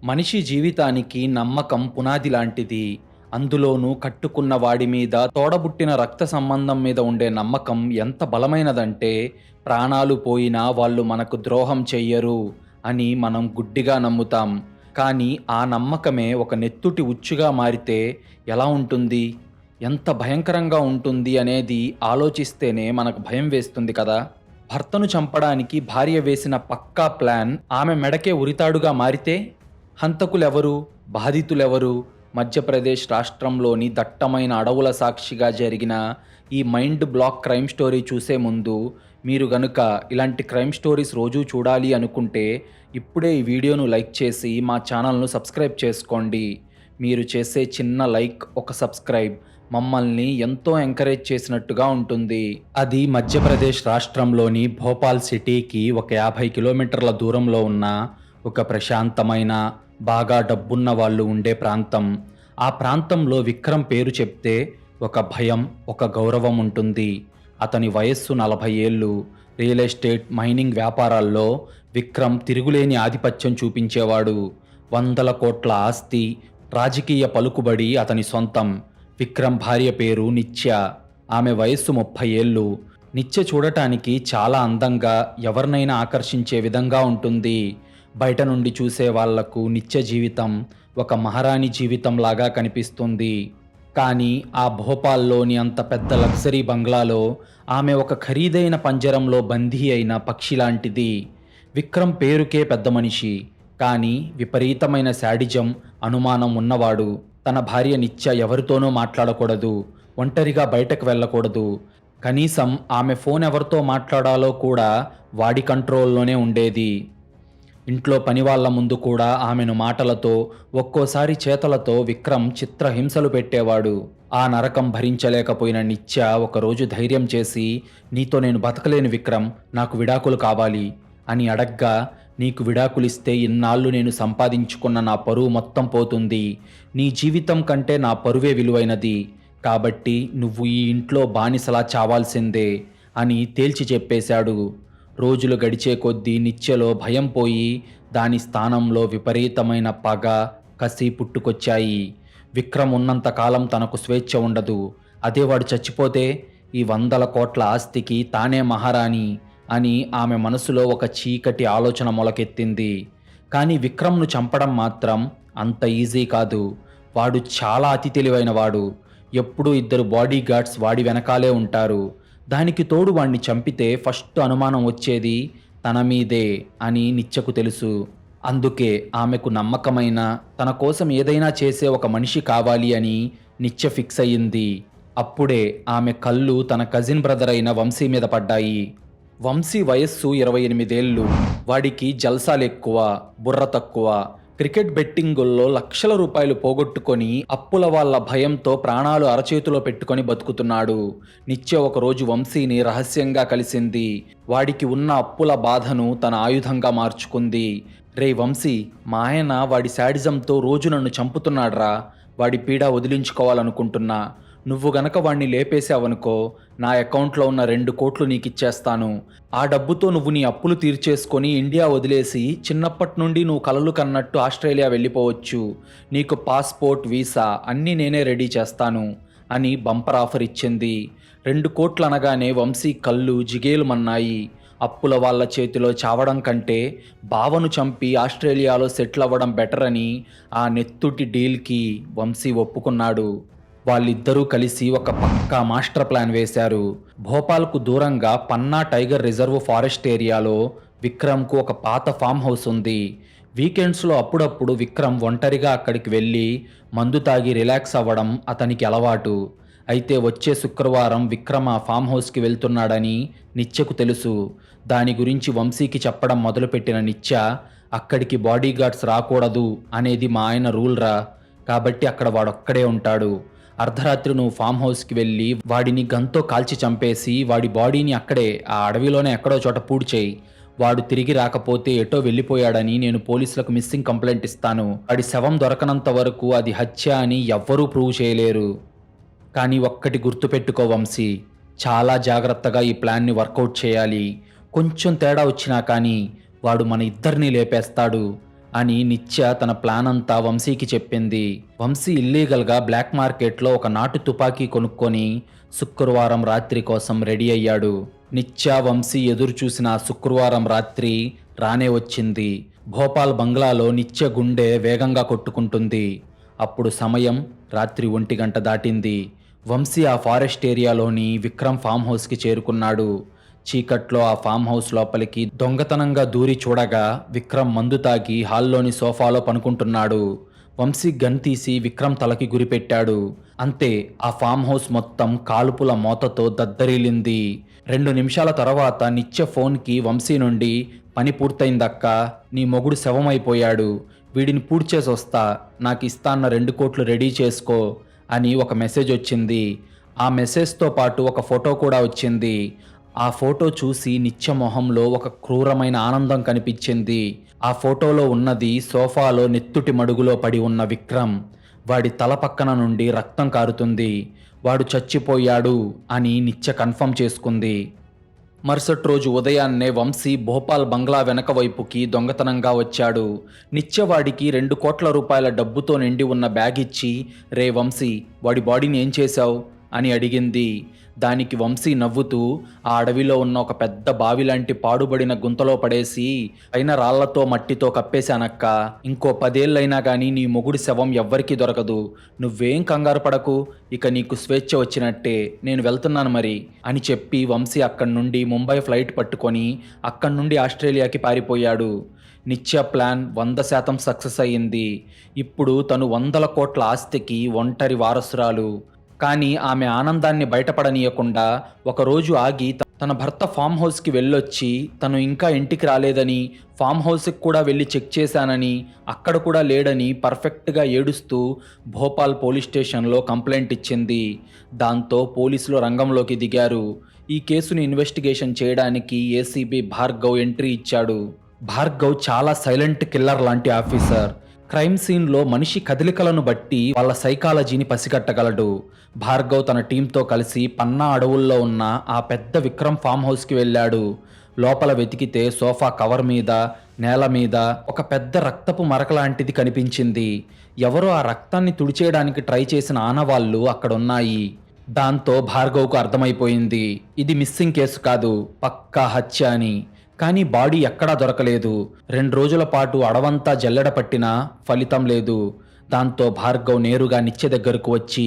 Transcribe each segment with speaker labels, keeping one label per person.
Speaker 1: మనిషి జీవితానికి నమ్మకం పునాది లాంటిది. అందులోనూ కట్టుకున్న వాడి మీద, తోడబుట్టిన రక్త సంబంధం మీద ఉండే నమ్మకం ఎంత బలమైనదంటే, ప్రాణాలు పోయినా వాళ్ళు మనకు ద్రోహం చెయ్యరు అని మనం గుడ్డిగా నమ్ముతాం. కానీ ఆ నమ్మకమే ఒక నెత్తుటి ఉచ్చుగా మారితే ఎలా ఉంటుంది? ఎంత భయంకరంగా ఉంటుంది అనేది ఆలోచిస్తేనే మనకు భయం వేస్తుంది కదా! భర్తను చంపడానికి భార్య వేసిన పక్కా ప్లాన్ ఆమె మెడకే ఉరితాడుగా మారితే? హంతకులెవరు? బాధితులెవరు? మధ్యప్రదేశ్ రాష్ట్రంలోని దట్టమైన అడవుల సాక్షిగా జరిగిన ఈ మైండ్ బ్లాక్ క్రైమ్ స్టోరీ చూసే ముందు మీరు గనుక ఇలాంటి క్రైమ్ స్టోరీస్ రోజూ చూడాలి అనుకుంటే ఇప్పుడే ఈ వీడియోను లైక్ చేసి మా ఛానల్ను సబ్స్క్రైబ్ చేసుకోండి. మీరు చేసే చిన్న లైక్, ఒక సబ్స్క్రైబ్ మమ్మల్ని ఎంతో ఎంకరేజ్ చేసినట్టుగా ఉంటుంది. అది మధ్యప్రదేశ్ రాష్ట్రంలోని భోపాల్ సిటీకి ఒక 50 కిలోమీటర్ల దూరంలో ఉన్న ఒక ప్రశాంతమైన, బాగా డబ్బున్న వాళ్ళు ఉండే ప్రాంతం. ఆ ప్రాంతంలో విక్రమ్ పేరు చెప్తే ఒక భయం, ఒక గౌరవం ఉంటుంది. అతని వయస్సు 40 ఏళ్ళు. రియల్ ఎస్టేట్, మైనింగ్ వ్యాపారాల్లో విక్రమ్ తిరుగులేని ఆధిపత్యం చూపించేవాడు. వందల కోట్ల ఆస్తి, రాజకీయ పలుకుబడి అతని సొంతం. విక్రమ్ భార్య పేరు నిత్య. ఆమె వయస్సు 30 ఏళ్ళు. నిత్య చూడటానికి చాలా అందంగా, ఎవరినైనా ఆకర్షించే విధంగా ఉంటుంది. బయట నుండి చూసే వాళ్లకు నిత్య జీవితం ఒక మహారాణి జీవితంలాగా కనిపిస్తుంది. కానీ ఆ భోపాల్లోని అంత పెద్ద లగ్జరీ బంగ్లాలో ఆమె ఒక ఖరీదైన పంజరంలో బందీ అయిన పక్షి లాంటిది. విక్రమ్ పేరుకే పెద్ద మనిషి, కానీ విపరీతమైన శాడిజం, అనుమానం ఉన్నవాడు. తన భార్య నిత్య ఎవరితోనూ మాట్లాడకూడదు, ఒంటరిగా బయటకు వెళ్ళకూడదు. కనీసం ఆమె ఫోన్ ఎవరితో మాట్లాడాలో కూడా వాడి కంట్రోల్లోనే ఉండేది. ఇంట్లో పనివాళ్ల ముందు కూడా ఆమెను మాటలతో, ఒక్కోసారి చేతలతో విక్రమ్ చిత్రహింసలు పెట్టేవాడు. ఆ నరకం భరించలేకపోయిన నిత్య ఒకరోజు ధైర్యం చేసి, నీతో నేను బతకలేను విక్రమ్, నాకు విడాకులు కావాలి అని అడగ్గా, నీకు విడాకులిస్తే ఇన్నాళ్ళు నేను సంపాదించుకున్న నా పరువు మొత్తం పోతుంది. నీ జీవితం కంటే నా పరువే విలువైనది. కాబట్టి నువ్వు ఈ ఇంట్లో బానిసలా చావాల్సిందే అని తేల్చి చెప్పేశాడు. రోజులు గడిచే కొద్దీ నిత్యలో భయం పోయి దాని స్థానంలో విపరీతమైన పగ, కసి పుట్టుకొచ్చాయి. విక్రమ్ ఉన్నంతకాలం తనకు స్వేచ్ఛ ఉండదు. అదే వాడు చచ్చిపోతే ఈ 100 కోట్ల ఆస్తికి తానే మహారాణి అని ఆమె మనసులో ఒక చీకటి ఆలోచన మొలకెత్తింది. కానీ విక్రమ్ను చంపడం మాత్రం అంత ఈజీ కాదు. వాడు చాలా అతి తెలివైనవాడు. ఎప్పుడూ 2 బాడీ గార్డ్స్ వాడి వెనకాలే ఉంటారు. దానికి తోడు వాణ్ణి చంపితే ఫస్ట్ అనుమానం వచ్చేది తన మీదే అని నిత్యకు తెలుసు. అందుకే ఆమెకు నమ్మకమైన, తన కోసం ఏదైనా చేసే ఒక మనిషి కావాలి అని నిత్య ఫిక్స్ అయ్యింది. అప్పుడే ఆమె కళ్ళు తన కజిన్ బ్రదర్ అయిన వంశీ మీద పడ్డాయి. వంశీ వయస్సు 28 ఏళ్ళు. వాడికి జల్సాలు ఎక్కువ, బుర్ర తక్కువ. క్రికెట్ బెట్టింగుల్లో లక్షల రూపాయలు పోగొట్టుకొని అప్పుల వాళ్ళ భయంతో ప్రాణాలు అరచేతిలో పెట్టుకొని బతుకుతున్నాడు. నిత్య ఒకరోజు వంశీని రహస్యంగా కలిసింది. వాడికి ఉన్న అప్పుల బాధను తన ఆయుధంగా మార్చుకుంది. రే వంశీ, మా ఆయన వాడి శాడిజంతో రోజు నన్ను చంపుతున్నాడ్రా. వాడి పీడ వదిలించుకోవాలనుకుంటున్నా. నువ్వు గనక వాణ్ణి లేపేశావనుకో, నా అకౌంట్లో ఉన్న 2 కోట్లు నీకిచ్చేస్తాను. ఆ డబ్బుతో నువ్వు నీ అప్పులు తీర్చేసుకొని ఇండియా వదిలేసి చిన్నప్పటి నుండి నువ్వు కలలు కన్నట్టు ఆస్ట్రేలియా వెళ్ళిపోవచ్చు. నీకు పాస్పోర్ట్, వీసా అన్నీ నేనే రెడీ చేస్తాను అని బంపర్ ఆఫర్ ఇచ్చింది. 2 కోట్లు అనగానే వంశీ కళ్ళు జిగేలుమన్నాయి. అప్పుల వాళ్ళ చేతిలో చావడం కంటే బావను చంపి ఆస్ట్రేలియాలో సెటిల్ అవ్వడం బెటర్ అని ఆ నెత్తుటి డీల్కి వంశీ ఒప్పుకున్నాడు. వాళ్ళిద్దరూ కలిసి ఒక పక్కా మాస్టర్ ప్లాన్ వేశారు. భోపాల్కు దూరంగా పన్నా టైగర్ రిజర్వ్ ఫారెస్ట్ ఏరియాలో విక్రమ్కు ఒక పాత ఫామ్ హౌస్ ఉంది. వీకెండ్స్లో అప్పుడప్పుడు విక్రమ్ ఒంటరిగా అక్కడికి వెళ్ళి మందు తాగి రిలాక్స్ అవ్వడం అతనికి అలవాటు. అయితే వచ్చే శుక్రవారం విక్రమ్ ఆ ఫామ్ హౌస్కి వెళ్తున్నాడని నిత్యకు తెలుసు. దాని గురించి వంశీకి చెప్పడం మొదలుపెట్టిన నిత్య, అక్కడికి బాడీగార్డ్స్ రాకూడదు అనేది మా ఆయన రూల్ రా, కాబట్టి అక్కడ వాడొక్కడే ఉంటాడు. అర్ధరాత్రి నువ్వు ఫామ్ హౌస్కి వెళ్ళి వాడిని గన్తో కాల్చి చంపేసి వాడి బాడీని అక్కడే ఆ అడవిలోనే ఎక్కడో చోట పూడ్చేయి. వాడు తిరిగి రాకపోతే ఎటో వెళ్ళిపోయాడని నేను పోలీసులకు మిస్సింగ్ కంప్లైంట్ ఇస్తాను. వాడి శవం దొరకనంత వరకు అది హత్య అని ఎవ్వరూ ప్రూవ్ చేయలేరు. కానీ ఒక్కటి గుర్తుపెట్టుకో వంశీ, చాలా జాగ్రత్తగా ఈ ప్లాన్ని వర్కౌట్ చేయాలి. కొంచెం తేడా వచ్చినా కానీ వాడు మన ఇద్దరినీ లేపేస్తాడు. అని నిత్య తన ప్లాన్ అంతా వంశీకి చెప్పింది. వంశీ ఇల్లీగల్గా బ్లాక్ మార్కెట్లో ఒక నాటు తుపాకీ కొనుక్కొని శుక్రవారం రాత్రి కోసం రెడీ అయ్యాడు. నిత్య, వంశీ ఎదురు చూసిన శుక్రవారం రాత్రి రానే వచ్చింది. భోపాల్ బంగ్లాలో నిత్య గుండె వేగంగా కొట్టుకుంటుంది. అప్పుడు సమయం రాత్రి 1 గంట దాటింది. వంశీ ఆ ఫారెస్ట్ ఏరియాలోని విక్రమ్ ఫామ్ హౌస్కి చేరుకున్నాడు. చీకట్లో ఆ ఫామ్ హౌస్ లోపలికి దొంగతనంగా దూరి చూడగా విక్రమ్ మందు తాగి హాల్లోని సోఫాలో పనుకుంటున్నాడు. వంశీ గన్ తీసి విక్రమ్ తలకి గురిపెట్టాడు. అంతే, ఆ ఫామ్ హౌస్ మొత్తం కాల్పుల మోతతో దద్దరిల్లింది. 2 నిమిషాల తర్వాత నిత్య ఫోన్కి వంశీ నుండి పని పూర్తయిందక్క, నీ మొగుడు శవమైపోయాడు, వీడిని పూడ్చేసి వస్తా, నాకు ఇస్తాన్న 2 కోట్లు రెడీ చేసుకో అని ఒక మెసేజ్ వచ్చింది. ఆ మెసేజ్తో పాటు ఒక ఫోటో కూడా వచ్చింది. ఆ ఫోటో చూసి నిత్య మొహంలో ఒక క్రూరమైన ఆనందం కనిపించింది. ఆ ఫోటోలో ఉన్నది సోఫాలో నెత్తుటి మడుగులో పడి ఉన్న విక్రమ్. వాడి తల పక్కన నుండి రక్తం కారుతుంది. వాడు చచ్చిపోయాడు అని నిత్య కన్ఫర్మ్ చేసుకుంది. మరుసటి రోజు ఉదయాన్నే వంశీ భోపాల్ బంగ్లా వెనక వైపుకి దొంగతనంగా వచ్చాడు. నిత్యవాడికి 2 కోట్ల రూపాయల డబ్బుతో నిండి ఉన్న బ్యాగ్ ఇచ్చి, రే వంశీ, వాడి బాడీని ఏం చేశావు అని అడిగింది. దానికి వంశీ నవ్వుతూ, ఆ అడవిలో ఉన్న ఒక పెద్ద బావి లాంటి పాడుబడిన గుంతలో పడేసి పైన రాళ్లతో మట్టితో కప్పేశానక్క, ఇంకో 10 ఏళ్ళైనా కానీ నీ మొగుడి శవం ఎవ్వరికీ దొరకదు, నువ్వేం కంగారు పడకు, ఇక నీకు స్వేచ్ఛ వచ్చినట్టే, నేను వెళ్తున్నాను మరి అని చెప్పి వంశీ అక్కడి నుండి ముంబై ఫ్లైట్ పట్టుకొని అక్కడి నుండి ఆస్ట్రేలియాకి పారిపోయాడు. నిత్య ప్లాన్ 100% సక్సెస్ అయ్యింది. ఇప్పుడు తను 100 కోట్ల ఆస్తికి ఒంటరి వారసురాలు. కానీ ఆమె ఆనందాన్ని బయటపడనీయకుండా ఒకరోజు ఆగి తన భర్త ఫామ్ హౌస్కి వెళ్ళొచ్చి తను ఇంకా ఇంటికి రాలేదని, ఫామ్ హౌస్కి కూడా వెళ్ళి చెక్ చేశానని, అక్కడ కూడా లేడని పర్ఫెక్ట్గా ఏడుస్తూ భోపాల్ పోలీస్ స్టేషన్లో కంప్లైంట్ ఇచ్చింది. దాంతో పోలీసులు రంగంలోకి దిగారు. ఈ కేసుని ఇన్వెస్టిగేషన్ చేయడానికి ఏసీబీ భార్గవ్ ఎంట్రీ ఇచ్చాడు. భార్గవ్ చాలా సైలెంట్ కిల్లర్ లాంటి ఆఫీసర్. క్రైమ్ సీన్లో మనిషి కదలికలను బట్టి వాళ్ళ సైకాలజీని పసిగట్టగలడు. భార్గవ్ తన టీంతో కలిసి పన్నా అడవుల్లో ఉన్న ఆ పెద్ద విక్రమ్ ఫామ్ హౌస్కి వెళ్ళాడు. లోపల వెతికితే సోఫా కవర్ మీద, నేల మీద ఒక పెద్ద రక్తపు మరక లాంటిది కనిపించింది. ఎవరో ఆ రక్తాన్ని తుడిచేయడానికి ట్రై చేసిన ఆనవాళ్లు అక్కడున్నాయి. దాంతో భార్గవ్కు అర్థమైపోయింది, ఇది మిస్సింగ్ కేసు కాదు, పక్కా హత్య అని. కానీ బాడీ ఎక్కడా దొరకలేదు. 2 రోజుల పాటు అడవంతా జల్లెడ పట్టినా ఫలితం లేదు. దాంతో భార్గవ్ నేరుగా నిత్య దగ్గరకు వచ్చి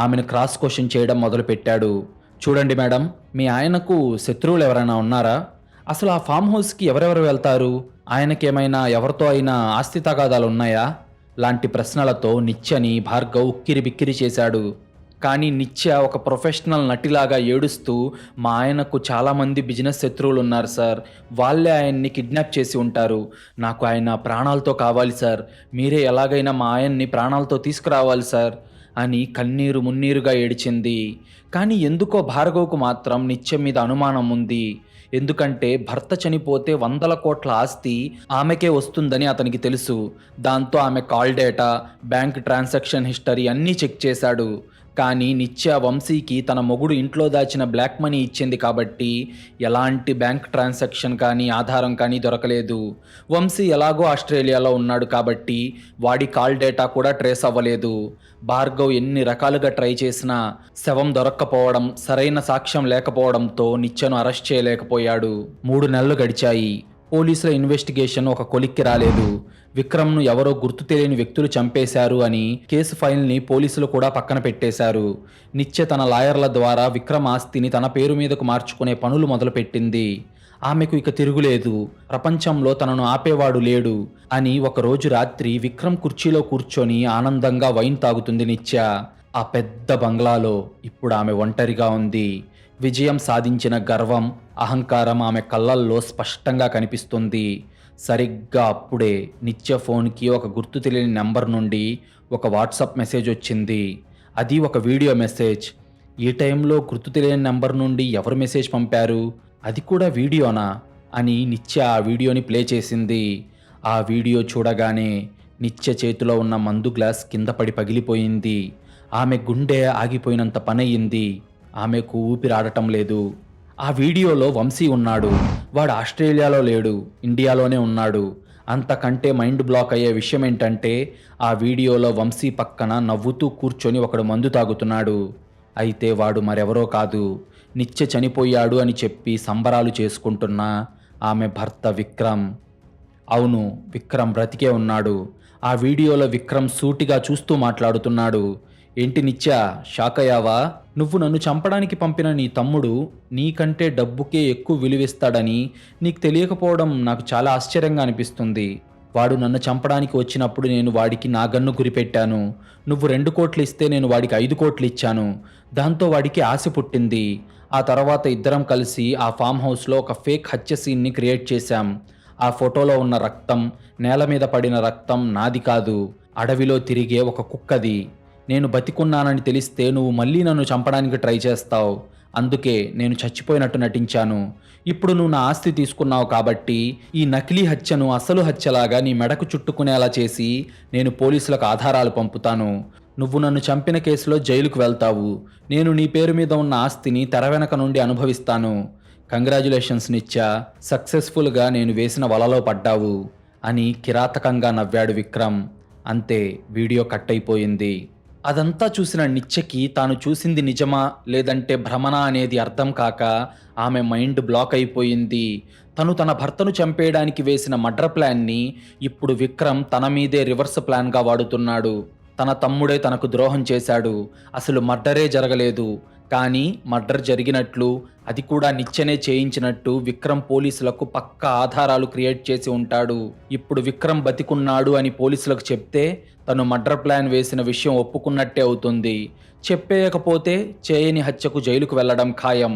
Speaker 1: ఆమెను క్రాస్ క్వశ్చన్ చేయడం మొదలుపెట్టాడు. చూడండి మేడం, మీ ఆయనకు శత్రువులు ఎవరైనా ఉన్నారా? అసలు ఆ ఫామ్ హౌస్కి ఎవరెవరు వెళ్తారు? ఆయనకేమైనా ఎవరితో అయినా ఆస్తి తగాదాలు ఉన్నాయా? లాంటి ప్రశ్నలతో నిత్యని భార్గవ్ ఉక్కిరి బిక్కిరి చేశాడు. కానీ నిత్య ఒక ప్రొఫెషనల్ నటిలాగా ఏడుస్తూ, మా ఆయనకు చాలామంది బిజినెస్ శత్రువులు ఉన్నారు సార్, వాళ్ళే ఆయన్ని కిడ్నాప్ చేసి ఉంటారు, నాకు ఆయన ప్రాణాలతో కావాలి సార్, మీరే ఎలాగైనా మా ఆయన్ని ప్రాణాలతో తీసుకురావాలి సార్ అని కన్నీరు మున్నీరుగా ఏడిచింది. కానీ ఎందుకో భార్గవ్కు మాత్రం నిత్య మీద అనుమానం ఉంది. ఎందుకంటే భర్త చనిపోతే 100 కోట్ల ఆస్తి ఆమెకే వస్తుందని అతనికి తెలుసు. దాంతో ఆమె call data, bank transaction history అన్నీ చెక్ చేశాడు. కానీ నిత్య వంశీకి తన మొగుడు ఇంట్లో దాచిన బ్లాక్ మనీ ఇచ్చింది కాబట్టి ఎలాంటి బ్యాంక్ ట్రాన్సాక్షన్ కానీ ఆధారం కానీ దొరకలేదు. వంశీ ఎలాగో ఆస్ట్రేలియాలో ఉన్నాడు కాబట్టి వాడి కాల్ డేటా కూడా ట్రేస్ అవ్వలేదు. భార్గవ్ ఎన్ని రకాలుగా ట్రై చేసినా శవం దొరక్కపోవడం, సరైన సాక్ష్యం లేకపోవడంతో నిత్యను అరెస్ట్ చేయలేకపోయాడు. 3 నెలలు గడిచాయి. పోలీసుల ఇన్వెస్టిగేషన్ ఒక కొలిక్కి రాలేదు. విక్రమ్ను ఎవరో గుర్తు తెలియని వ్యక్తులు చంపేశారు అని కేసు ఫైల్ని పోలీసులు కూడా పక్కన పెట్టేశారు. నిత్య తన లాయర్ల ద్వారా విక్రమ్ ఆస్తిని తన పేరు మీదకు మార్చుకునే పనులు మొదలుపెట్టింది. ఆమెకు ఇక తిరుగులేదు, ప్రపంచంలో తనను ఆపేవాడు లేడు అని ఒకరోజు రాత్రి విక్రమ్ కుర్చీలో కూర్చొని ఆనందంగా వైన్ తాగుతుంది నిత్య. ఆ పెద్ద బంగ్లాలో ఇప్పుడు ఆమె ఒంటరిగా ఉంది. విజయం సాధించిన గర్వం, అహంకారం ఆమె కళ్ళల్లో స్పష్టంగా కనిపిస్తుంది. సరిగ్గా అప్పుడే నిత్య ఫోన్కి ఒక గుర్తు తెలియని నెంబర్ నుండి ఒక వాట్సాప్ మెసేజ్ వచ్చింది. అది ఒక వీడియో మెసేజ్. ఈ టైంలో గుర్తు తెలియని నెంబర్ నుండి ఎవరు మెసేజ్ పంపారు, అది కూడా వీడియోనా అని నిత్య ఆ వీడియోని ప్లే చేసింది. ఆ వీడియో చూడగానే నిత్య చేతిలో ఉన్న మందు గ్లాస్ కింద పడి పగిలిపోయింది. ఆమె గుండె ఆగిపోయినంత పనయ్యింది. ఆమెకు ఊపిరాడటం లేదు. ఆ వీడియోలో వంశీ ఉన్నాడు. వాడు ఆస్ట్రేలియాలో లేడు, ఇండియాలోనే ఉన్నాడు. అంతకంటే మైండ్ బ్లాక్ అయ్యే విషయం ఏంటంటే ఆ వీడియోలో వంశీ పక్కన నవ్వుతూ కూర్చొని ఒకడు మందు తాగుతున్నాడు. అయితే వాడు మరెవరో కాదు, నిత్య చనిపోయాడు అని చెప్పి సంబరాలు చేసుకుంటున్న ఆమె భర్త విక్రమ్. అవును, విక్రమ్ బ్రతికే ఉన్నాడు. ఆ వీడియోలో విక్రమ్ సూటిగా చూస్తూ మాట్లాడుతున్నాడు. ఏంటి నిత్య, షాక్ అయ్యావా? నువ్వు నన్ను చంపడానికి పంపిన నీ తమ్ముడు నీకంటే డబ్బుకే ఎక్కువ విలువిస్తాడని నీకు తెలియకపోవడం నాకు చాలా ఆశ్చర్యంగా అనిపిస్తుంది. వాడు నన్ను చంపడానికి వచ్చినప్పుడు నేను వాడికి నా గన్ను గురిపెట్టాను. నువ్వు 2 కోట్లు ఇస్తే నేను వాడికి 5 కోట్లు ఇచ్చాను. దాంతో వాడికి ఆశ పుట్టింది. ఆ తర్వాత ఇద్దరం కలిసి ఆ ఫామ్ హౌస్లో ఒక ఫేక్ హత్య సీన్ని క్రియేట్ చేశాం. ఆ ఫోటోలో ఉన్న రక్తం, నేల మీద పడిన రక్తం నాది కాదు, అడవిలో తిరిగే ఒక కుక్కది. నేను బతికున్నానని తెలిస్తే నువ్వు మళ్ళీ నన్ను చంపడానికి ట్రై చేస్తావు. అందుకే నేను చచ్చిపోయినట్టు నటించాను. ఇప్పుడు నువ్వు నా ఆస్తి తీసుకున్నావు కాబట్టి ఈ నకిలీ హత్యను అసలు హత్యలాగా నీ మెడకు చుట్టుకునేలా చేసి నేను పోలీసులకు ఆధారాలు పంపుతాను. నువ్వు నన్ను చంపిన కేసులో జైలుకు వెళ్తావు. నేను నీ పేరు మీద ఉన్న ఆస్తిని తెర వెనక నుండి అనుభవిస్తాను. కంగ్రాచ్యులేషన్స్ నిత్యా, సక్సెస్ఫుల్గా నేను వేసిన వలలో పడ్డావు అని కిరాతకంగా నవ్వాడు విక్రమ్. అంతే, వీడియో కట్ అయిపోయింది. అదంతా చూసిన నిత్యకి తాను చూసింది నిజమా లేదంటే భ్రమణ అనేది అర్థం కాక ఆమె మైండ్ బ్లాక్ అయిపోయింది. తను తన భర్తను చంపేయడానికి వేసిన మర్డర్ ప్లాన్ని ఇప్పుడు విక్రమ్ తన మీదే రివర్స్ ప్లాన్గా వాడుతున్నాడు. తన తమ్ముడే తనకు ద్రోహం చేశాడు, అసలు మర్డరే జరగలేదు, కానీ మర్డర్ జరిగినట్లు, అది కూడా నిత్యనే చేయించినట్టు విక్రమ్ పోలీసులకు పక్కా ఆధారాలు క్రియేట్ చేసి ఉంటాడు. ఇప్పుడు విక్రమ్ బతికున్నాడు అని పోలీసులకు చెప్తే తను మర్డర్ ప్లాన్ వేసిన విషయం ఒప్పుకున్నట్టే అవుతుంది. చెప్పేయకపోతే చేయని హత్యకు జైలుకు వెళ్లడం ఖాయం.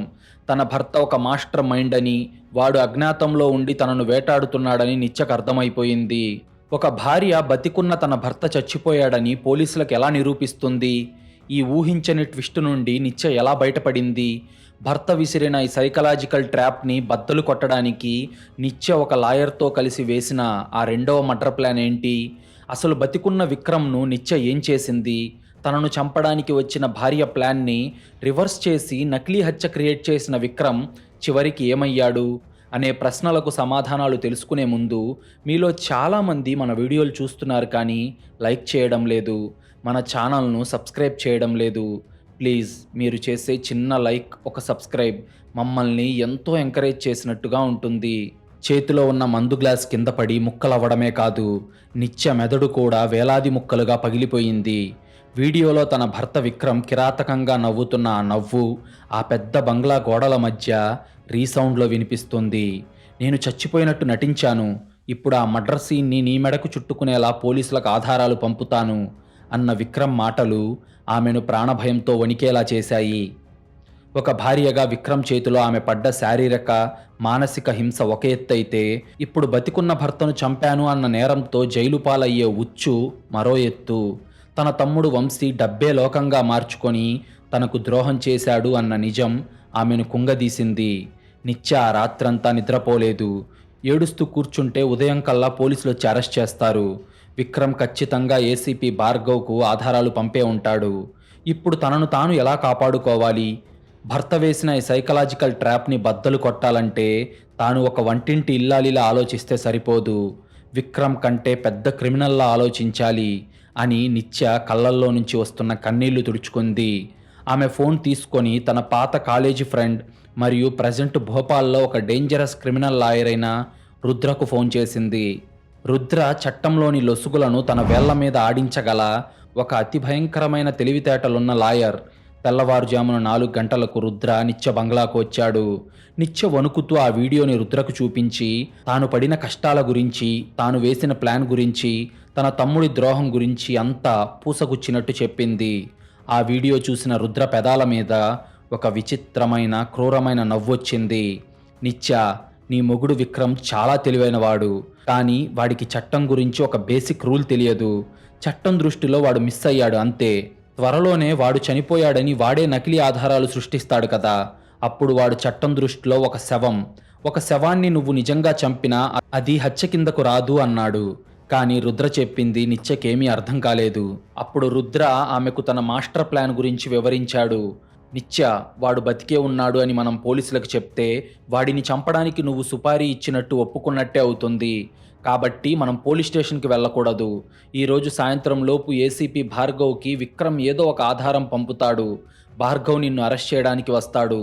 Speaker 1: తన భర్త ఒక మాస్టర్ మైండ్ అని, వాడు అజ్ఞాతంలో ఉండి తనను వేటాడుతున్నాడని నిత్యకు అర్థమైపోయింది. ఒక భార్య బతికున్న తన భర్త చచ్చిపోయాడని పోలీసులకు ఎలా నిరూపిస్తుంది? ఈ ఊహించని ట్విస్ట్ నుండి నిత్య ఎలా బయటపడింది? భర్త విసిరిన ఈ సైకలాజికల్ ట్రాప్ని బద్దలు కొట్టడానికి నిత్య ఒక లాయర్తో కలిసి వేసిన ఆ రెండవ మర్డర్ ప్లాన్ ఏంటి? అసలు బతికున్న విక్రమ్ను నిత్య ఏం చేసింది? తనను చంపడానికి వచ్చిన భార్య ప్లాన్ని రివర్స్ చేసి నకిలీ హత్య క్రియేట్ చేసిన విక్రమ్ చివరికి ఏమయ్యాడు అనే ప్రశ్నలకు సమాధానాలు తెలుసుకునే ముందు మీలో చాలామంది మన వీడియోలు చూస్తున్నారు కానీ లైక్ చేయడం లేదు, మన ఛానల్ను సబ్స్క్రైబ్ చేయడం లేదు. ప్లీజ్ మీరు చేసే చిన్న లైక్, ఒక సబ్స్క్రైబ్ మమ్మల్ని ఎంతో ఎంకరేజ్ చేసినట్టుగా ఉంటుంది. చేతిలో ఉన్న మందు గ్లాస్ కింద పడి ముక్కలవ్వడమే కాదు, నిత్య మెదడు కూడా వేలాది ముక్కలుగా పగిలిపోయింది. వీడియోలో తన భర్త విక్రమ్ కిరాతకంగా నవ్వుతున్న ఆ నవ్వు ఆ పెద్ద బంగ్లా గోడల మధ్య రీసౌండ్లో వినిపిస్తుంది. నేను చచ్చిపోయినట్టు నటించాను, ఇప్పుడు ఆ మర్డర్ సీన్ని నీ మెడకు చుట్టుకునేలా పోలీసులకు ఆధారాలు పంపుతాను అన్న విక్రమ్ మాటలు ఆమెను ప్రాణభయంతో వణికేలా చేశాయి. ఒక భార్యగా విక్రమ్ చేతిలో ఆమె పడ్డ శారీరక, మానసిక హింస ఒక ఎత్తైతే, ఇప్పుడు బతికున్న భర్తను చంపాను అన్న నేరంతో జైలు పాలయ్యే ఉచ్చు మరో ఎత్తు. తన తమ్ముడు వంశీ డబ్బే లోకంగా మార్చుకొని తనకు ద్రోహం చేశాడు అన్న నిజం ఆమెను కుంగదీసింది. నిత్య ఆ రాత్రంతా నిద్రపోలేదు. ఏడుస్తూ కూర్చుంటే ఉదయం కల్లా పోలీసులు వచ్చి అరెస్ట్ చేస్తారు. విక్రమ్ ఖచ్చితంగా ఏసీపీ భార్గవ్కు ఆధారాలు పంపే ఉంటాడు. ఇప్పుడు తనను తాను ఎలా కాపాడుకోవాలి? భర్త వేసిన ఈ సైకలాజికల్ ట్రాప్ని బద్దలు కొట్టాలంటే తాను ఒక వంటింటి ఇల్లాలిలా ఆలోచిస్తే సరిపోదు, విక్రమ్ కంటే పెద్ద క్రిమినల్లా ఆలోచించాలి అని నిత్య కళ్ళల్లో నుంచి వస్తున్న కన్నీళ్లు తుడుచుకుంది. ఆమె ఫోన్ తీసుకొని తన పాత కాలేజీ ఫ్రెండ్ మరియు ప్రజెంట్ భోపాల్లో ఒక డేంజరస్ క్రిమినల్ లాయర్ అయిన రుద్రకు ఫోన్ చేసింది. రుద్ర చట్టంలోని లొసుగులను తన వేళ్ల మీద ఆడించగల ఒక అతి భయంకరమైన తెలివితేటలున్న లాయర్. తెల్లవారుజామున 4 గంటలకు రుద్ర నిత్య బంగ్లాకు వచ్చాడు. నిత్య వణుకుతూ ఆ వీడియోని రుద్రకు చూపించి తాను పడిన కష్టాల గురించి, తాను వేసిన ప్లాన్ గురించి, తన తమ్ముడి ద్రోహం గురించి అంతా పూసగుచ్చినట్టు చెప్పింది. ఆ వీడియో చూసిన రుద్ర పెదాల మీద ఒక విచిత్రమైన, క్రూరమైన నవ్వొచ్చింది. నిత్య, నీ మొగుడు విక్రమ్ చాలా తెలివైనవాడు, కానీ వాడికి చట్టం గురించి ఒక బేసిక్ రూల్ తెలియదు. చట్టం దృష్టిలో వాడు మిస్ అయ్యాడు అంతే. త్వరలోనే వాడు చనిపోయాడని వాడే నకిలీ ఆధారాలు సృష్టిస్తాడు కదా, అప్పుడు వాడు చట్టం దృష్టిలో ఒక శవం. ఒక శవాన్ని నువ్వు నిజంగా చంపినా అది హత్య కిందకు రాదు అన్నాడు. కానీ రుద్ర చెప్పింది నిత్యకేమీ అర్థం కాలేదు. అప్పుడు రుద్ర ఆమెకు తన మాస్టర్ ప్లాన్ గురించి వివరించాడు. నిత్య, వాడు బతికే ఉన్నాడు అని మనం పోలీసులకు చెప్తే వాడిని చంపడానికి నువ్వు సుపారీ ఇచ్చినట్టు ఒప్పుకున్నట్టే అవుతుంది. కాబట్టి మనం పోలీస్ స్టేషన్‌కి వెళ్ళకూడదు. ఈరోజు సాయంత్రం లోపు ఏసీపీ భార్గవ్‌కి విక్రమ్ ఏదో ఒక ఆధారం పంపుతాడు. భార్గవ్ నిన్ను అరెస్ట్ చేయడానికి వస్తాడు.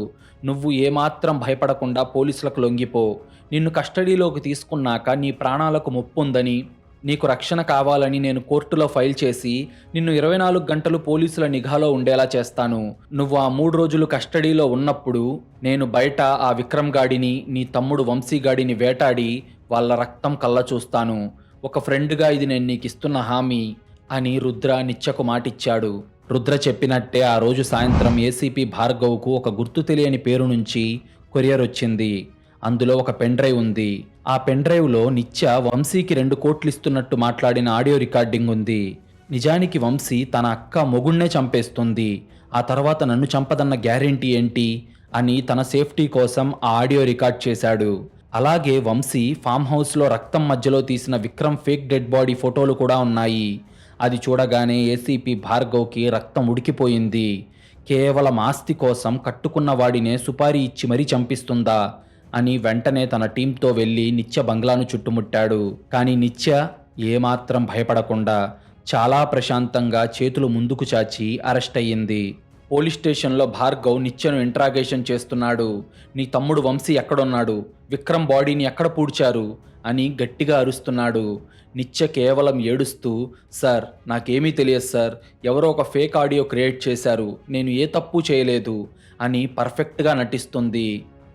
Speaker 1: నువ్వు ఏమాత్రం భయపడకుండా పోలీసులకు లొంగిపో. నిన్ను కస్టడీలోకి తీసుకున్నాక నీ ప్రాణాలకు ముప్పుందని, నీకు రక్షణ కావాలని నేను కోర్టులో ఫైల్ చేసి నిన్ను 24 గంటలు పోలీసుల నిఘాలో ఉండేలా చేస్తాను. నువ్వు ఆ 3 రోజులు కస్టడీలో ఉన్నప్పుడు నేను బయట ఆ విక్రమ్ గాడిని, నీ తమ్ముడు వంశీ గాడిని వేటాడి వాళ్ళ రక్తం కళ్ళ చూస్తాను. ఒక ఫ్రెండ్‌గా ఇది నేను నీకిస్తున్న హామీ అని రుద్ర నిత్యకు మాటిచ్చాడు. రుద్ర చెప్పినట్టే ఆ రోజు సాయంత్రం ఏసీపీ భార్గవ్‌కు ఒక గుర్తు తెలియని పేరు నుంచి కొరియర్ వచ్చింది. అందులో ఒక పెన్ డ్రైవ్ ఉంది. ఆ పెన్ డ్రైవ్‌లో నిత్య వంశీకి 2 కోట్లు ఇస్తున్నట్టు మాట్లాడిన ఆడియో రికార్డింగ్ ఉంది. నిజానికి వంశీ తన అక్క మొగుణ్ణే చంపేస్తుంది. ఆ తర్వాత నన్ను చంపదన్న గ్యారెంటీ ఏంటి అని తన సేఫ్టీ కోసం ఆ ఆడియో రికార్డ్ చేశాడు. అలాగే వంశీ ఫామ్ హౌస్‌లో రక్తం మధ్యలో తీసిన విక్రమ్ ఫేక్ డెడ్ బాడీ ఫోటోలు కూడా ఉన్నాయి. అది చూడగానే ఏసీపీ భార్గవ్‌కి రక్తం ఉడికిపోయింది. కేవలం ఆస్తి కోసం కట్టుకున్న వాడినే సుపారీ ఇచ్చి మరీ చంపిస్తుందా అని వెంటనే తన టీంతో వెళ్ళి నిత్య బంగ్లాను చుట్టుముట్టాడు. కానీ నిత్య ఏమాత్రం భయపడకుండా చాలా ప్రశాంతంగా చేతులు ముందుకు చాచి అరెస్ట్ అయ్యింది. పోలీస్ స్టేషన్లో భార్గవ్ నిత్యను ఇంట్రాగేషన్ చేస్తున్నాడు. నీ తమ్ముడు వంశీ ఎక్కడున్నాడు? విక్రమ్ బాడీని ఎక్కడ పూడ్చారు అని గట్టిగా అరుస్తున్నాడు. నిత్య కేవలం ఏడుస్తూ, సార్ నాకేమీ తెలియదు సార్, ఎవరో ఒక ఫేక్ ఆడియో క్రియేట్ చేశారు, నేను ఏ తప్పు చేయలేదు అని పర్ఫెక్ట్గా నటిస్తుంది.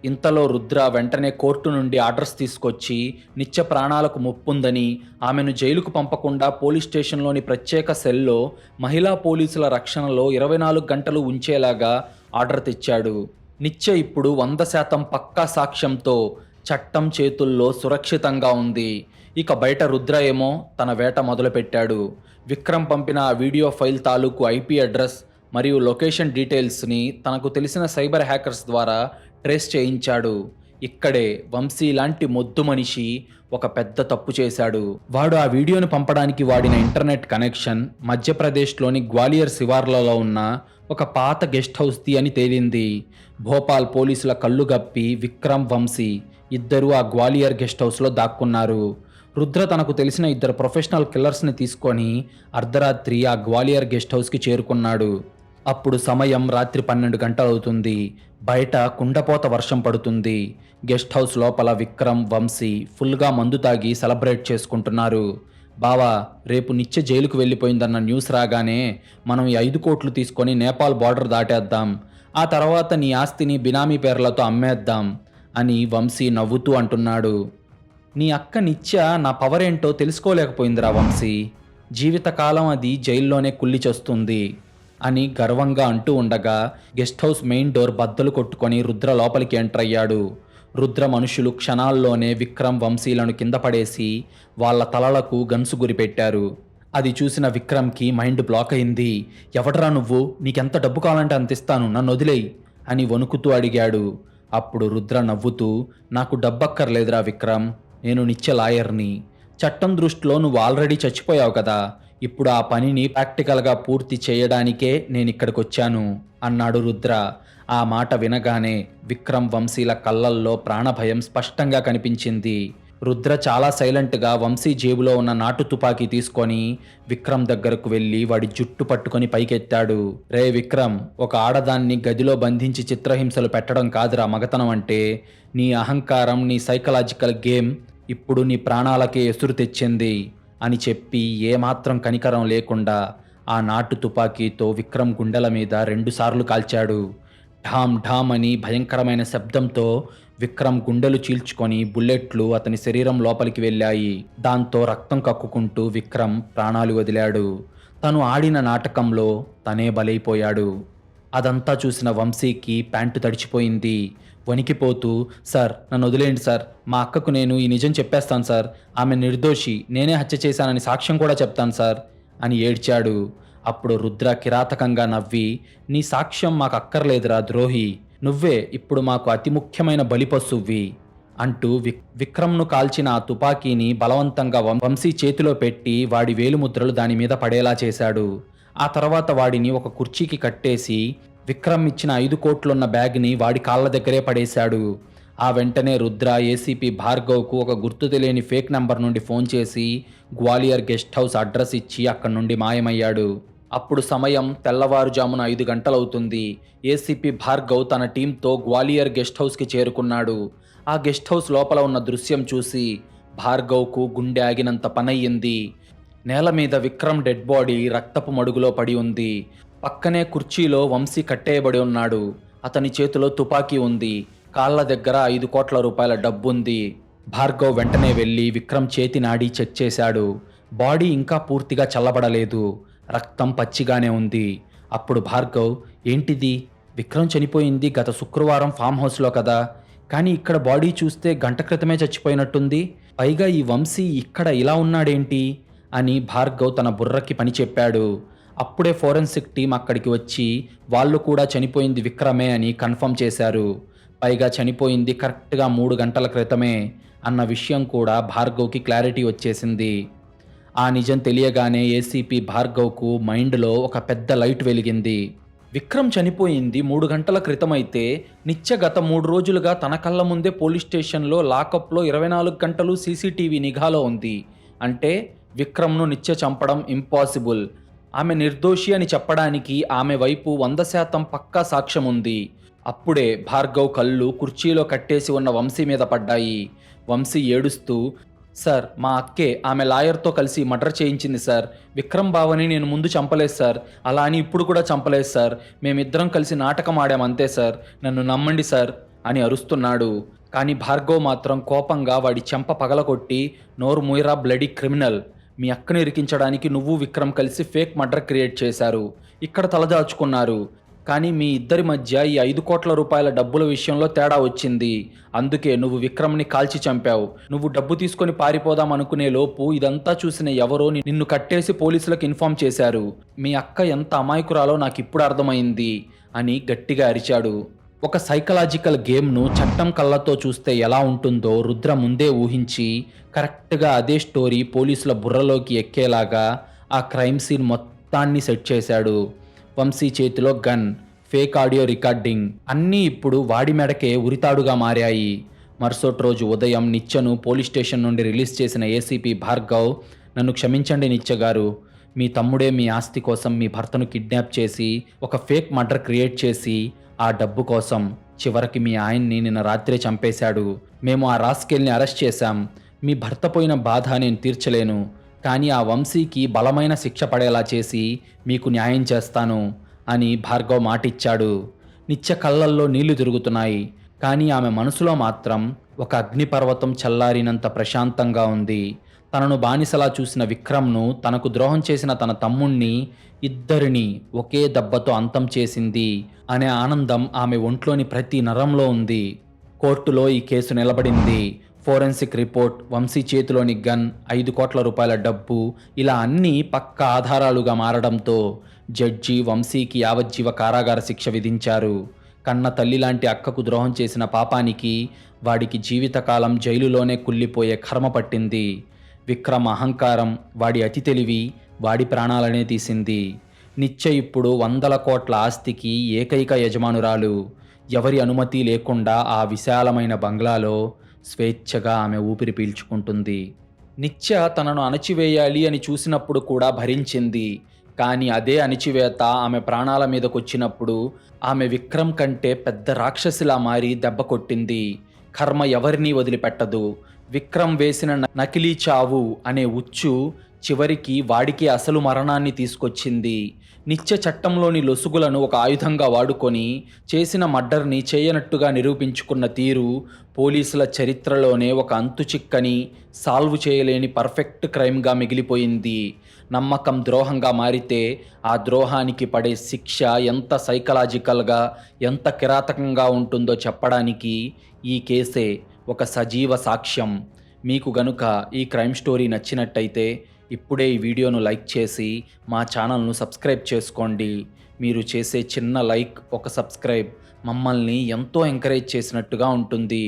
Speaker 1: ఇంతలో రుద్ర వెంటనే కోర్టు నుండి ఆర్డర్స్ తీసుకొచ్చి నిత్య ప్రాణాలకు ముప్పుందని, ఆమెను జైలుకు పంపకుండా పోలీస్ స్టేషన్లోని ప్రత్యేక సెల్లో మహిళా పోలీసుల రక్షణలో 24 గంటలు ఉంచేలాగా ఆర్డర్ తెచ్చాడు. నిత్య ఇప్పుడు 100% పక్కా సాక్ష్యంతో చట్టం చేతుల్లో సురక్షితంగా ఉంది. ఇక బయట రుద్ర ఏమో తన వేట మొదలుపెట్టాడు. విక్రమ్ పంపిన ఆ వీడియో ఫైల్ తాలూకు ఐపీ అడ్రస్ మరియు లొకేషన్ డీటెయిల్స్ని తనకు తెలిసిన సైబర్ హ్యాకర్స్ ద్వారా ట్రేస్ చేయించాడు. ఇక్కడే వంశీ లాంటి మొద్దు మనిషి ఒక పెద్ద తప్పు చేశాడు. వాడు ఆ వీడియోను పంపడానికి వాడిన ఇంటర్నెట్ కనెక్షన్ మధ్యప్రదేశ్లోని గ్వాలియర్ శివార్లలో ఉన్న ఒక పాత గెస్ట్ హౌస్ది అని తేలింది. భోపాల్ పోలీసుల కళ్ళు గప్పి విక్రమ్, వంశీ ఇద్దరూ ఆ గ్వాలియర్ గెస్ట్ హౌస్లో దాక్కున్నారు. రుద్ర తనకు తెలిసిన 2 ప్రొఫెషనల్ కిల్లర్స్ని తీసుకొని అర్ధరాత్రి ఆ గ్వాలియర్ గెస్ట్ హౌస్కి చేరుకున్నాడు. అప్పుడు సమయం రాత్రి 12 గంటలవుతుంది. బయట కుండపోత వర్షం పడుతుంది. గెస్ట్ హౌస్ లోపల విక్రమ్, వంశీ ఫుల్గా మందు తాగి సెలబ్రేట్ చేసుకుంటున్నారు. బావా, రేపు నిత్య జైలుకు వెళ్ళిపోయిందన్న న్యూస్ రాగానే మనం ఈ 5 కోట్లు తీసుకొని నేపాల్ బార్డర్ దాటేద్దాం. ఆ తర్వాత నీ ఆస్తిని బినామీ పేర్లతో అమ్మేద్దాం అని వంశీ నవ్వుతూ అంటున్నాడు. నీ అక్క నిత్య నా పవర్ ఏంటో తెలుసుకోలేకపోయిందిరా వంశీ. జీవితకాలం అది జైల్లోనే కుళ్ళి చేస్తుంది అని గర్వంగా అంటూ ఉండగా గెస్ట్ హౌస్ మెయిన్ డోర్ బద్దలు కొట్టుకొని రుద్ర లోపలికి ఎంటర్ అయ్యాడు. రుద్ర మనుషులు క్షణాల్లోనే విక్రమ్, వంశీలను కింద పడేసి వాళ్ళ తలలకు గన్సు గురిపెట్టారు. అది చూసిన విక్రమ్కి మైండ్ బ్లాక్ అయింది. ఎవడరా నువ్వు? నీకెంత డబ్బు కావాలంటే అంత ఇస్తాను, నన్ను వదిలేయి అని వణుకుతూ అడిగాడు. అప్పుడు రుద్ర నవ్వుతూ, నాకు డబ్బక్కర్లేదురా విక్రమ్, నేను నిత్య లాయర్ని. చట్టం దృష్టిలో నువ్వు ఆల్రెడీ చచ్చిపోయావు కదా, ఇప్పుడు ఆ పనిని ప్రాక్టికల్గా పూర్తి చేయడానికే నేనిక్కడికి వచ్చాను అన్నాడు రుద్ర. ఆ మాట వినగానే విక్రమ్, వంశీల కళ్ళల్లో ప్రాణభయం స్పష్టంగా కనిపించింది. రుద్ర చాలా సైలెంట్గా వంశీ జేబులో ఉన్న నాటు తుపాకీ తీసుకొని విక్రమ్ దగ్గరకు వెళ్ళి వాడి జుట్టు పట్టుకొని పైకెత్తాడు. రే విక్రమ్, ఒక ఆడదాన్ని గదిలో బంధించి చిత్రహింసలు పెట్టడం కాదురా మగతనం అంటే. నీ అహంకారం, నీ సైకలాజికల్ గేమ్ ఇప్పుడు నీ ప్రాణాలకే ఎసురు తెచ్చింది అని చెప్పి ఏమాత్రం కనికరం లేకుండా ఆ నాటు తుపాకీతో విక్రమ్ గుండెల మీద 2 సార్లు కాల్చాడు. ఢామ్ ఢామ్ అని భయంకరమైన శబ్దంతో విక్రమ్ గుండెలు చీల్చుకొని బుల్లెట్లు అతని శరీరం లోపలికి వెళ్ళాయి. దాంతో రక్తం కక్కుకుంటూ విక్రమ్ ప్రాణాలు వదిలాడు. తను ఆడిన నాటకంలో తనే బలైపోయాడు. అదంతా చూసిన వంశీకి ప్యాంటు తడిచిపోయింది. వణికిపోతూ, సార్ నన్ను వదిలేయండి సార్, మా అక్కకు నేను ఈ నిజం చెప్పేస్తాను సార్, ఆమె నిర్దోషి, నేనే హత్య చేశానని సాక్ష్యం కూడా చెప్తాను సార్ అని ఏడ్చాడు. అప్పుడు రుద్ర కిరాతకంగా నవ్వి, నీ సాక్ష్యం మాకు అక్కర్లేదురా ద్రోహి, నువ్వే ఇప్పుడు మాకు అతి ముఖ్యమైన బలిపశువ్వి అంటూ విక్రమ్ను కాల్చిన ఆ తుపాకీని బలవంతంగా వంశీ చేతిలో పెట్టి వాడి వేలుముద్రలు దాని మీద పడేలా చేశాడు. ఆ తర్వాత వాడిని ఒక కుర్చీకి కట్టేసి విక్రమ్ ఇచ్చిన 5 కోట్లున్న బ్యాగ్ని వాడి కాళ్ళ దగ్గరే పడేశాడు. ఆ వెంటనే రుద్ర ఏసీపీ భార్గవ్కు ఒక గుర్తు తెలియని ఫేక్ నంబర్ నుండి ఫోన్ చేసి గ్వాలియర్ గెస్ట్ హౌస్ అడ్రస్ ఇచ్చి అక్కడి నుండి మాయమయ్యాడు. అప్పుడు సమయం తెల్లవారుజామున 5 గంటలవుతుంది. ఏసీపీ భార్గవ్ తన టీంతో గ్వాలియర్ గెస్ట్ హౌస్కి చేరుకున్నాడు. ఆ గెస్ట్ హౌస్ లోపల ఉన్న దృశ్యం చూసి భార్గవ్కు గుండె ఆగినంత పనయ్యింది. నేల మీద విక్రమ్ డెడ్ బాడీ రక్తపు మడుగులో పడి ఉంది. పక్కనే కుర్చీలో వంశీ కట్టేయబడి ఉన్నాడు. అతని చేతిలో తుపాకీ ఉంది. కాళ్ల దగ్గర 5 కోట్ల రూపాయల డబ్బుంది. భార్గవ్ వెంటనే వెళ్ళి విక్రమ్ చేతి నాడి చెక్ చేశాడు. బాడీ ఇంకా పూర్తిగా చల్లబడలేదు. రక్తం పచ్చిగానే ఉంది. అప్పుడు భార్గవ్, ఏంటిది? విక్రమ్ చనిపోయింది గత శుక్రవారం ఫామ్ హౌస్లో కదా, కానీ ఇక్కడ బాడీ చూస్తే గంట క్రితమే చచ్చిపోయినట్టుంది. పైగా ఈ వంశీ ఇక్కడ ఇలా ఉన్నాడేంటి అని భార్గవ్ తన బుర్రకి పని చెప్పాడు. అప్పుడే ఫోరెన్సిక్ టీం అక్కడికి వచ్చి వాళ్ళు కూడా చనిపోయింది విక్రమే అని కన్ఫర్మ్ చేశారు. పైగా చనిపోయింది కరెక్ట్గా 3 గంటల క్రితమే అన్న విషయం కూడా భార్గవ్కి క్లారిటీ వచ్చేసింది. ఆ నిజం తెలియగానే ఏసీపీ భార్గవ్కు మైండ్లో ఒక పెద్ద లైట్ వెలిగింది. విక్రమ్ చనిపోయింది 3 గంటల క్రితమైతే నిత్య గత 3 రోజులుగా తన కళ్ళ ముందే పోలీస్ స్టేషన్లో లాకప్లో 24 గంటలు సీసీటీవీ నిఘాలో ఉంది. అంటే విక్రమ్ను నిత్య చంపడం ఇంపాసిబుల్. ఆమె నిర్దోషి అని చెప్పడానికి ఆమె వైపు 100% పక్కా సాక్ష్యం ఉంది. అప్పుడే భార్గవ్ కళ్ళు కుర్చీలో కట్టేసి ఉన్న వంశీ మీద పడ్డాయి. వంశీ ఏడుస్తూ, సార్, మా అక్కే ఆమె లాయర్తో కలిసి మర్డర్ చేయించింది సార్. విక్రమ్ బావని నేను ముందు చంపలేదు సార్, అలా అని ఇప్పుడు కూడా చంపలేదు సార్. మేమిద్దరం కలిసి నాటకం ఆడాం అంతే సార్, నన్ను నమ్మండి సార్ అని అరుస్తున్నాడు. కానీ భార్గవ్ మాత్రం కోపంగా వాడి చెంప పగలకొట్టి, నోరు మూయరా బ్లడీ క్రిమినల్, మీ అక్కని ఇరికించడానికి నువ్వు విక్రమ్ కలిసి ఫేక్ మర్డర్ క్రియేట్ చేశారు, ఇక్కడ తలదాచుకున్నారు. కానీ మీ ఇద్దరి మధ్య ఈ 5 కోట్ల రూపాయల డబ్బుల విషయంలో తేడా వచ్చింది. అందుకే నువ్వు విక్రమ్ని కాల్చి చంపావు. నువ్వు డబ్బు తీసుకొని పారిపోదాం అనుకునే లోపు ఇదంతా చూసిన ఎవరో నిన్ను కట్టేసి పోలీసులకు ఇన్ఫార్మ్ చేశారు. మీ అక్క ఎంత అమాయకురాలో నాకు ఇప్పుడు అర్థమైంది అని గట్టిగా అరిచాడు. ఒక సైకలాజికల్ గేమ్ను చట్టం కళ్ళతో చూస్తే ఎలా ఉంటుందో రుద్ర ముందే ఊహించి కరెక్ట్గా అదే స్టోరీ పోలీసుల బుర్రలోకి ఎక్కేలాగా ఆ క్రైమ్ సీన్ మొత్తాన్ని సెట్ చేశాడు. వంశీ చేతిలో గన్, ఫేక్ ఆడియో రికార్డింగ్ అన్నీ ఇప్పుడు వాడి మెడకే ఉరితాడుగా మారాయి. మరుసటి రోజు ఉదయం నిత్యను పోలీస్ స్టేషన్ నుండి రిలీజ్ చేసిన ఏసీపీ భార్గవ్, నన్ను క్షమించండి నిత్య గారు, మీ తమ్ముడే మీ ఆస్తి కోసం మీ భర్తను కిడ్నాప్ చేసి ఒక ఫేక్ మర్డర్ క్రియేట్ చేసి ఆ డబ్బు కోసం చివరికి మీ ఆయన్ని నిన్న రాత్రే చంపేశాడు. మేము ఆ రాస్కెల్ని అరెస్ట్ చేశాం. మీ భర్త పోయిన బాధ నేను తీర్చలేను, కానీ ఆ వంశీకి బలమైన శిక్ష పడేలా చేసి మీకు న్యాయం చేస్తాను అని భార్గవ్ మాటిచ్చాడు. నిత్య కళ్ళల్లో నీళ్లు తిరుగుతున్నాయి. కానీ ఆమె మనసులో మాత్రం ఒక అగ్నిపర్వతం చల్లారినంత ప్రశాంతంగా ఉంది. తనను బానిసలా చూసిన విక్రమ్ను, తనకు ద్రోహం చేసిన తన తమ్ముణ్ణి, ఇద్దరిని ఒకే దెబ్బతో అంతం చేసింది అనే ఆనందం ఆమె ఒంట్లోని ప్రతి నరంలో ఉంది. కోర్టులో ఈ కేసు నిలబడింది. ఫోరెన్సిక్ రిపోర్ట్, వంశీ చేతిలోని గన్, 5 కోట్ల రూపాయల డబ్బు, ఇలా అన్నీ పక్కా ఆధారాలుగా మారడంతో జడ్జి వంశీకి యావజ్జీవ కారాగార శిక్ష విధించారు. కన్న తల్లి లాంటి అక్కకు ద్రోహం చేసిన పాపానికి వాడికి జీవితకాలం జైలులోనే కుళ్ళిపోయే కర్మ పట్టింది. విక్రమ్ అహంకారం, వాడి అతి తెలివి వాడి ప్రాణాలనే తీసింది. నిత్య ఇప్పుడు 100 కోట్ల ఆస్తికి ఏకైక యజమానురాలు. ఎవరి అనుమతి లేకుండా ఆ విశాలమైన బంగ్లాలో స్వేచ్ఛగా ఆమె ఊపిరి పీల్చుకుంటుంది. నిత్య తనను అణచివేయాలి అని చూసినప్పుడు కూడా భరించింది. కానీ అదే అణిచివేత ఆమె ప్రాణాల మీదకొచ్చినప్పుడు ఆమె విక్రమ్ కంటే పెద్ద రాక్షసిలా మారి దెబ్బ కొట్టింది. కర్మ ఎవరినీ వదిలిపెట్టదు. విక్రమ్ వేసిన నకిలీ చావు అనే ఉచ్చు చివరికి వాడికి అసలు మరణాన్ని తీసుకొచ్చింది. నిత్య చట్టంలోని లొసుగులను ఒక ఆయుధంగా వాడుకొని చేసిన మర్డర్ని చేయనట్టుగా నిరూపించుకున్న తీరు పోలీసుల చరిత్రలోనే ఒక అంతుచిక్కని, సాల్వ్ చేయలేని పర్ఫెక్ట్ క్రైమ్గా మిగిలిపోయింది. నమ్మకం ద్రోహంగా మారితే ఆ ద్రోహానికి పడే శిక్ష ఎంత సైకలాజికల్గా, ఎంత కిరాతకంగా ఉంటుందో చెప్పడానికి ఈ కేసే ఒక సజీవ సాక్ష్యం. మీకు గనుక ఈ క్రైమ్ స్టోరీ నచ్చినట్టయితే ఇప్పుడే ఈ వీడియోను లైక్ చేసి మా ఛానల్ను సబ్స్క్రైబ్ చేసుకోండి. మీరు చేసే చిన్న లైక్, ఒక సబ్స్క్రైబ్ మమ్మల్ని ఎంతో ఎంకరేజ్ చేసినట్టుగా ఉంటుంది.